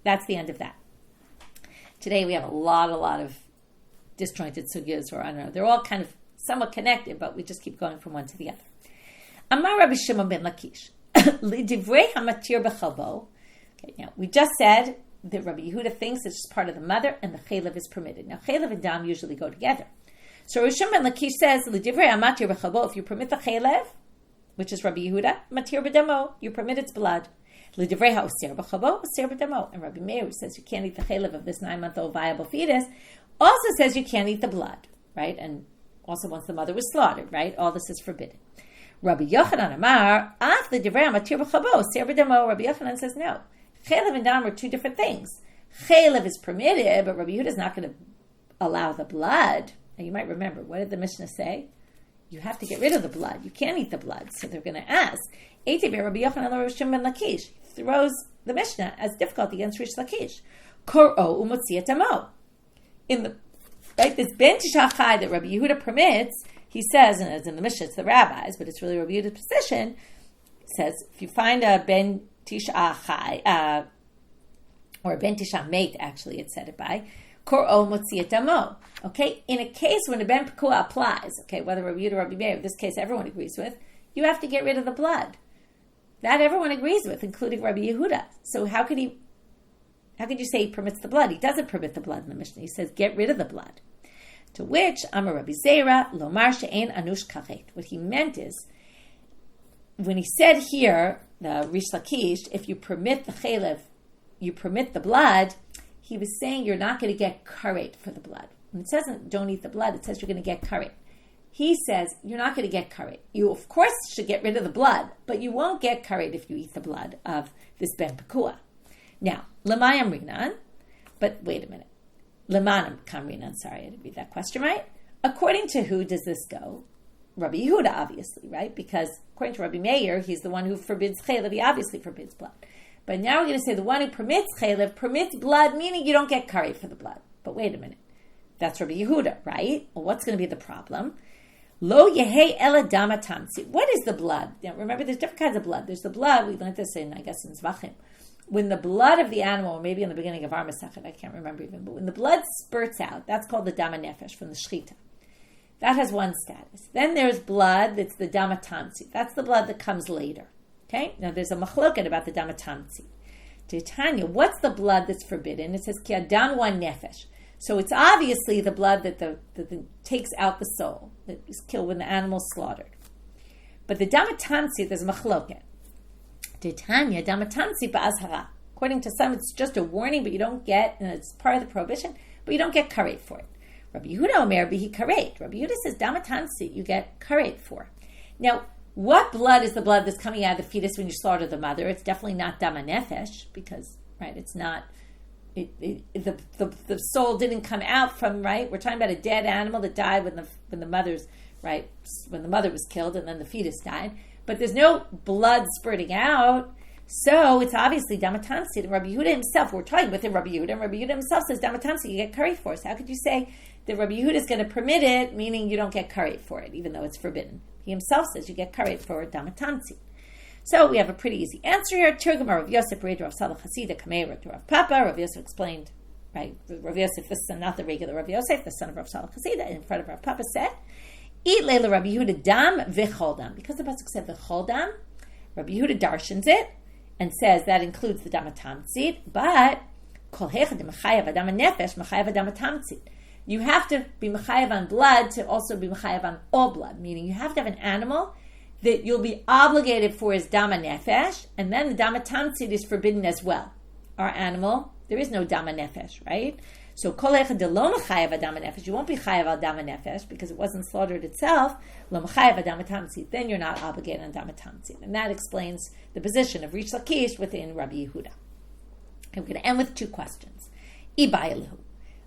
that's the end of that. Today we have a lot of disjointed sugyas, or I don't know, they're all kind of somewhat connected, but we just keep going from one to the other. Amar Rabbi Shimon ben Lakish, Lidivrei hamatir b'chalbo. Okay, now we just said that Rabbi Yehuda thinks it's just part of the mother, and the chaylev is permitted. Now chaylev and dam usually go together. So Rabbi Shimon ben Lakish says, Lidivrei hamatir b'chalbo, if you permit the chaylev, which is Rabbi Yehuda, matir b'damo, you permit its blood. Lidivrei ha'oser b'chalbo, oser b'damo. And Rabbi Meir says you can't eat the chaylev of this 9-month-old viable fetus, also says you can't eat the blood, right? And also once the mother was slaughtered, right? All this is forbidden. Rabbi Yochanan Amar, af the divrei matir b'chabo, ser b'damo. Rabbi Yochanan says no. Chaylev and dam are two different things. Chaylev is permitted, but Rabbi Yehuda is not going to allow the blood. And you might remember, what did the Mishnah say? You have to get rid of the blood. You can't eat the blood. So they're going to ask, Eiteve Rabbi Yochanan Rabbi Shimon ben Lakish, throws the Mishnah as difficult against Rish Lakish. Kor'o umotzi etamo. In the right, this ben tisha hachai that Rabbi Yehuda permits, he says, and as in the Mishnah, it's the rabbis, but it's really Rabbi Yehuda's position, says, if you find a ben tisha hachai, or a ben tisha mate, actually, it said it by, kor'o motzi etamo. Okay, in a case when a ben pekuah applies, okay, whether Rabbi Yehuda or Rabbi Meir, in this case everyone agrees with, you have to get rid of the blood. That everyone agrees with, including Rabbi Yehuda. So how could you say he permits the blood? He doesn't permit the blood in the Mishnah. He says, get rid of the blood. To which, Amar Rabbi Zera, Lomar she'en anush kachet. What he meant is, when he said here, the Rish Lakish, if you permit the chaylev, you permit the blood, he was saying you're not going to get karet for the blood. When it says don't eat the blood, it says you're going to get karet. He says you're not going to get karet. You, of course, should get rid of the blood, but you won't get karet if you eat the blood of this ben pekuah. Now, Lamayam Rinan, but wait a minute. Lemanam Kamrinan, sorry, I didn't read that question right. According to who does this go? Rabbi Yehuda, obviously, right? Because according to Rabbi Meir, he's the one who forbids chaylev. He obviously forbids blood. But now we're going to say the one who permits chaylev permits blood, meaning you don't get karet for the blood. But wait a minute. That's Rabbi Yehuda, right? Well, what's going to be the problem? Lo yehei ela dama tamsi. What is the blood? Now, remember, there's different kinds of blood. There's the blood, we learned this in, I guess, in Zvachim. When the blood of the animal, or maybe in the beginning of our Masechet, I can't remember even, but when the blood spurts out, that's called the dama nefesh from the shchita. That has one status. Then there's blood that's the dama tamsi. That's the blood that comes later. Okay? Now there's a machloket about the dama tamsi. Titania, what's the blood that's forbidden? It says ki adam one nefesh. So it's obviously the blood that takes out the soul, that is killed when the animal's slaughtered. But the dama tamsi, there's a machloket. Titania, dama tamsi ba'azhara. According to some, it's just a warning, but you don't get, and it's part of the prohibition, but you don't get karet for it. Rabbi Yehuda Omer bihi karet. Rabbi Yehuda says damatansi, you get karet for. Now, what blood is the blood that's coming out of the fetus when you slaughter the mother? It's definitely not dama nefesh, because, right, it's not, the soul didn't come out from, right? We're talking about a dead animal that died when the mother's, right, when the mother was killed and then the fetus died. But there's no blood spurting out, so it's obviously damatansi. And Rabbi Yehuda himself, we're talking with him, Rabbi Yehuda, and Rabbi Yehuda himself says damatansi, you get curry for it. So how could you say that Rabbi Yehuda is going to permit it, meaning you don't get curry for it, even though it's forbidden? He himself says you get karet for damatansi. So we have a pretty easy answer here. Turgum Rav Yosef, Rav Salach Hasida, Kamei Rav Papa. Rav Yosef explained, right? Rav Yosef, the son, not the regular Rav Yosef, the son of Rav Salach Hasida, in front of Rav Papa said, "Eat leila Rabbi Yehuda dam v'chol dam." Because the pasuk said v'chol dam, Rabbi Yehuda darshans it and says that includes the damatansi, but kol hechad mechayev adam nefesh mechayev adam tamsi. You have to be mechayev on blood to also be mechayev on all blood, meaning you have to have an animal that you'll be obligated for his dama nefesh, and then the dama tamsid is forbidden as well. Our animal, there is no dama nefesh, right? So kol echad de lo mechayev adama nefesh, you won't be chayev al dama nefesh because it wasn't slaughtered itself. Lo mechayev adama tamsid, then you're not obligated on dama tamsid, and that explains the position of Rish Lakish within Rabbi Yehuda. I'm going to end with two questions. Ibayelu.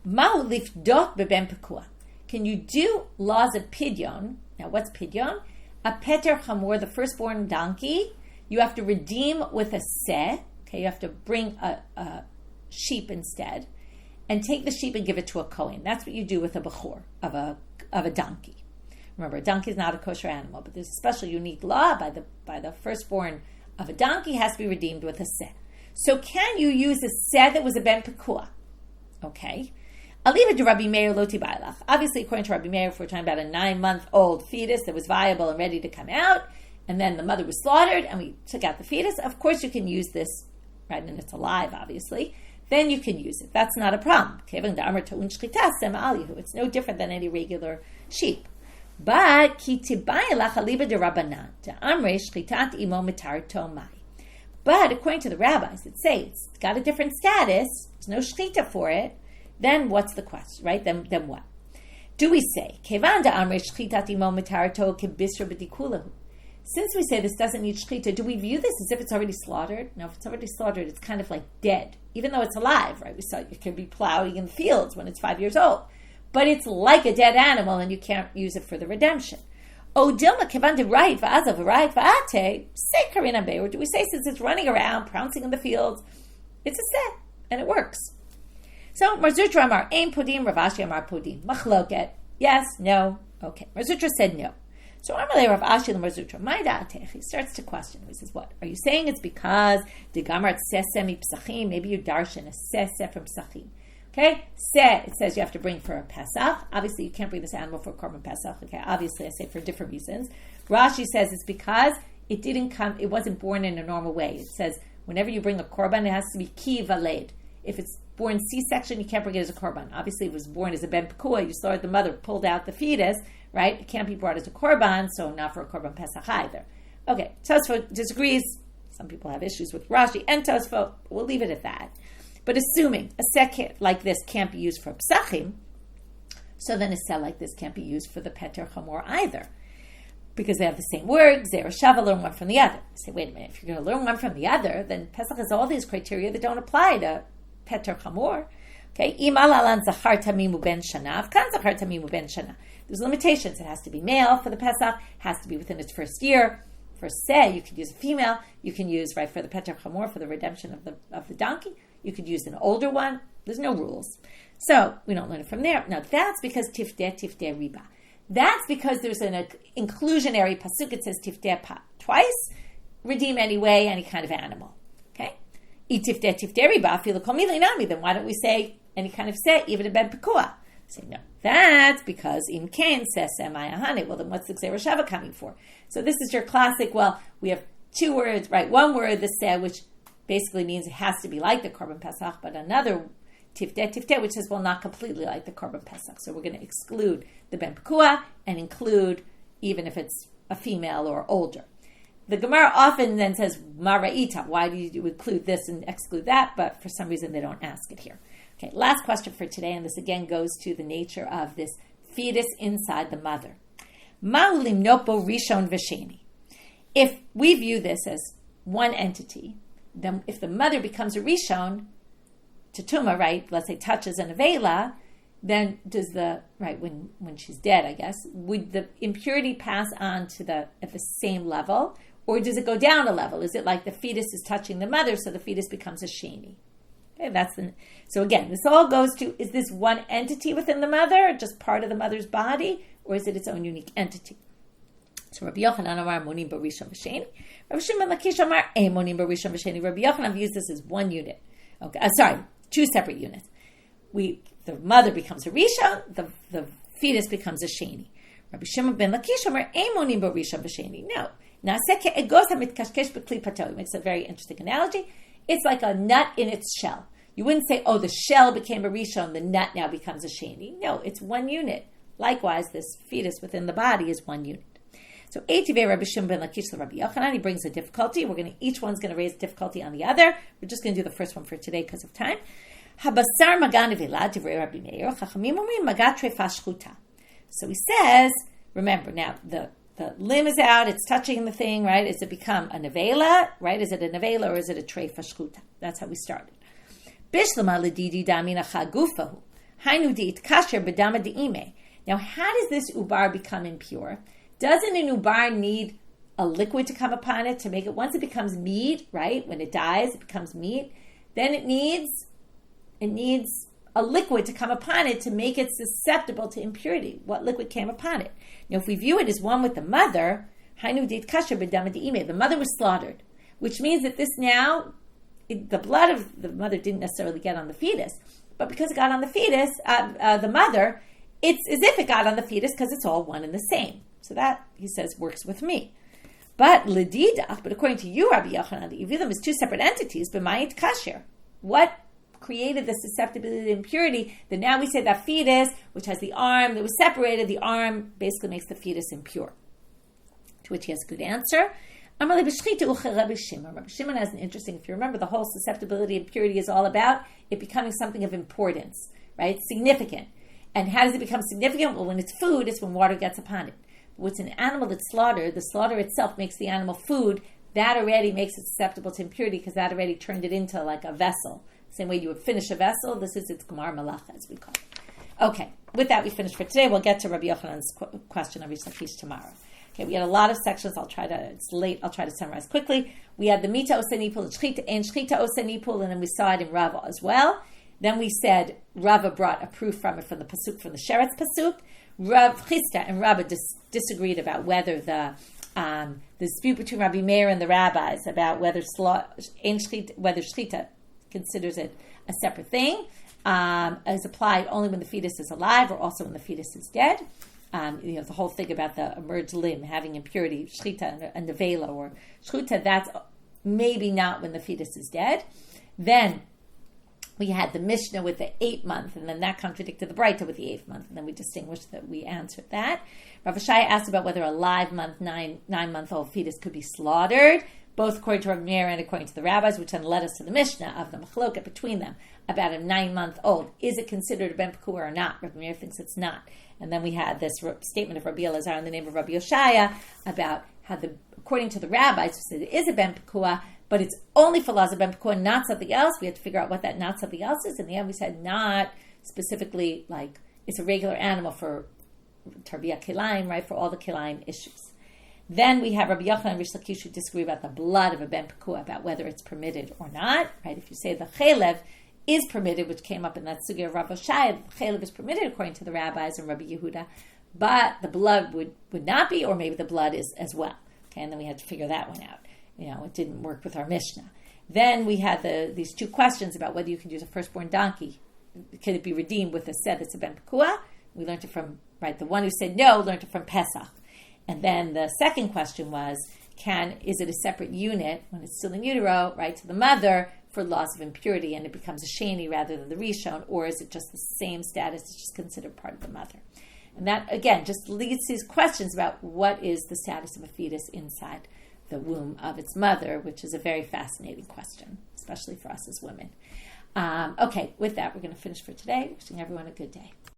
Ma'u lifdot beben pekua. Can you do laws of pidyon? Now, what's pidyon? A peter chamor, the firstborn donkey, you have to redeem with a seh. Okay, you have to bring a sheep instead, and take the sheep and give it to a kohen. That's what you do with a bechor of a donkey. Remember, a donkey is not a kosher animal, but there's a special unique law by the firstborn of a donkey has to be redeemed with a seh. So, can you use a seh that was a ben pekua? Okay. I'll leave it to Rabbi Meir Loti Bailach. Obviously, according to Rabbi Meir, if we're talking about a 9-month-old fetus that was viable and ready to come out, and then the mother was slaughtered, and we took out the fetus, of course you can use this, right, and it's alive, obviously, then you can use it. That's not a problem. It's no different than any regular sheep. But, but according to the rabbis that say it's got a different status, there's no shchita for it, then what's the question, right? Then what? Do we say, since we say this doesn't need shchita, do we view this as if it's already slaughtered? No, if it's already slaughtered, it's kind of like dead, even though it's alive, right? We saw it could be plowing in fields when it's 5 years old. But it's like a dead animal, and you can't use it for the redemption. Or do we say, since it's running around, pouncing in the fields, it's a seh, and it works. So, Marzutra Amar, Ein Podim, Rav Ashi Amar Podim. Machloket, yes, no, okay. Marzutra said no. So, Amalei Rav Ashi and Marzutra, my da'atech, he starts to question. He says, what? Are you saying it's because the Gamar Seseh mi Psachim, maybe you darshan a Seseh from Psachim. Okay? Seh, it says you have to bring for a Pesach. Obviously, you can't bring this animal for a Korban Pesach. Okay, obviously, I say for different reasons. Rashi says it's because it wasn't born in a normal way. It says, whenever you bring a Korban, it has to be ki valed. If it's born C-section, you can't bring it as a korban. Obviously, it was born as a ben pekua. You slaughtered the mother, pulled out the fetus, right? It can't be brought as a korban, so not for a korban pesach either. Okay, Tosfot disagrees. Some people have issues with Rashi and Tosfot. We'll leave it at that. But assuming a seh like this can't be used for psachim, so then a seh like this can't be used for the peter chamor either, because they have the same word. Zera shava, learn one from the other. You say, wait a minute, if you're going to learn one from the other, then Pesach has all these criteria that don't apply to Peter Chamor. Okay, there's limitations. It has to be male for the Pesach, has to be within its first year. For seh, you could use a female. You can use, right, for the Peter Chamor, for the redemption of the donkey. You could use an older one. There's no rules. So we don't learn it from there. Now that's because tifdeh riba. That's because there's an inclusionary pasuk. It says tifdeh twice. Redeem anyway, any kind of animal. Okay. Then why don't we say any kind of seh, even a ben pekua? Say no. That's because im kain says semayahane. Well, then what's the gzera shava coming for? So this is your classic. Well, we have two words, right? One word, the seh, which basically means it has to be like the korban pesach, but another tifdeh, which says, well, not completely like the korban pesach. So we're going to exclude the ben pekua and include even if it's a female or older. The Gemara often then says, Mara'ita, why do you include this and exclude that? But for some reason they don't ask it here. Okay, last question for today, and this again goes to the nature of this fetus inside the mother. Ma'ulim nopo rishon v'sheni. If we view this as one entity, then if the mother becomes a rishon, Tatuma, right, let's say touches an avela, then does when she's dead, I guess, would the impurity pass on at the same level, or does it go down a level? Is it like the fetus is touching the mother, so the fetus becomes a sheni? Okay, so again, this all goes to, is this one entity within the mother, just part of the mother's body, or is it its own unique entity? So Rabbi Yochanan Amar Monim Barishon V'Sheni. Rabbi Shimon Lakish Amar Ein Monim Barishon V'Sheni. Rabbi Yochanan views this as one unit. Okay, two separate units. The mother becomes a rishon, the fetus becomes a sheni. Rabbi Shimon ben Lakish Amar Ein Monim Barishon V'Sheni. No. Naseh ke'egos hamitkashkesh b'kli pato. He makes a very interesting analogy. It's like a nut in its shell. You wouldn't say, the shell became a rishon, the nut now becomes a sheni. No, it's one unit. Likewise, this fetus within the body is one unit. So, Eitivei Rabbi Shimon ben Lakish to Rabbi Yochanan, he brings a difficulty. Each one's going to raise difficulty on the other. We're just going to do the first one for today because of time. Habasar magan nevela divrei Rabbi Meir, chachamim omrim magat trefa shchuta. So he says, remember now, the limb is out, it's touching the thing, right? Is it become a nevela, right? Is it a nevela or is it a trefa shchuta? That's how we started. Bishlama ledidi damina chagufahu. Hainu diit kasher bedama deime. Now, how does this ubar become impure? Doesn't an ubar need a liquid to come upon it to make it, once it becomes meat, right? When it dies, it becomes meat. Then it needs a liquid to come upon it to make it susceptible to impurity. What liquid came upon it? Now, if we view it as one with the mother, the mother was slaughtered, which means that this now, the blood of the mother didn't necessarily get on the fetus, but because it got on the fetus, the mother, it's as if it got on the fetus because it's all one and the same. So that, he says, works with me. But according to you, Rabbi Yochanan, that you view them as two separate entities, b'mayit kasher. What created the susceptibility to impurity that now we say that fetus, which has the arm that was separated, the arm basically makes the fetus impure? To which he has a good answer. Rabbi Shimon has an interesting, if you remember, the whole susceptibility and purity is all about it becoming something of importance, right? Significant. And how does it become significant? Well, when it's food, it's when water gets upon it. But what's an animal that's slaughtered, the slaughter itself makes the animal food. That already makes it susceptible to impurity because that already turned it into like a vessel. Same way you would finish a vessel, this is its Gemara Malacha, as we call it. Okay, with that we finish for today. We'll get to Rabbi Yochanan's question of Rish Lakish tomorrow. Okay, we had a lot of sections. It's late, I'll try to summarize quickly. We had the mita oseh nipul and shchita oseh nipul, and then we saw it in Rava as well. Then we said Rava brought a proof from it from the pasuk, from the Sheretz pasuk. Rav Chisda and Rava disagreed about whether the dispute between Rabbi Meir and the rabbis about whether shchita considers it a separate thing, is applied only when the fetus is alive or also when the fetus is dead. The whole thing about the emerged limb having impurity, shchita and nevela or shchuta, that's maybe not when the fetus is dead. Then we had the Mishnah with the 8th month, and then that contradicted the Braita with the 8th month, and then we distinguished that we answered that. Rav Shai asked about whether a live 9-month-old fetus could be slaughtered, both according to Rav Meir and according to the rabbis, which then led us to the Mishnah of the machloket between them about a 9-month-old. Is it considered a ben pekua or not? Rav Meir thinks it's not. And then we had this statement of Rabbi Elazar in the name of Rabbi Yoshaya about how, according to the rabbis, who said it is a ben pekua, but it's only for laws of ben pekua, not something else. We had to figure out what that not something else is. In the end, we said not specifically like it's a regular animal for tarbiyah kilayim, right, for all the kilayim issues. Then we have Rabbi Yochanan and Rish Lakish who disagree about the blood of a ben pekua, about whether it's permitted or not, right? If you say the chelev is permitted, which came up in that sugya of Rav Oshai, the chelev is permitted according to the rabbis and Rabbi Yehuda, but the blood would not be, or maybe the blood is as well. Okay, and then we had to figure that one out. It didn't work with our Mishnah. Then we had these two questions about whether you can use a firstborn donkey. Can it be redeemed with a said that's a ben pekua? We learned it from, right, the one who said no learned it from Pesach. And then the second question was, is it a separate unit when it's still in utero, right, to the mother for loss of impurity, and it becomes a sheni rather than the rishon, or is it just the same status, it's just considered part of the mother? And that, again, just leads to these questions about what is the status of a fetus inside the womb of its mother, which is a very fascinating question, especially for us as women. Okay, with that, we're going to finish for today. Wishing everyone a good day.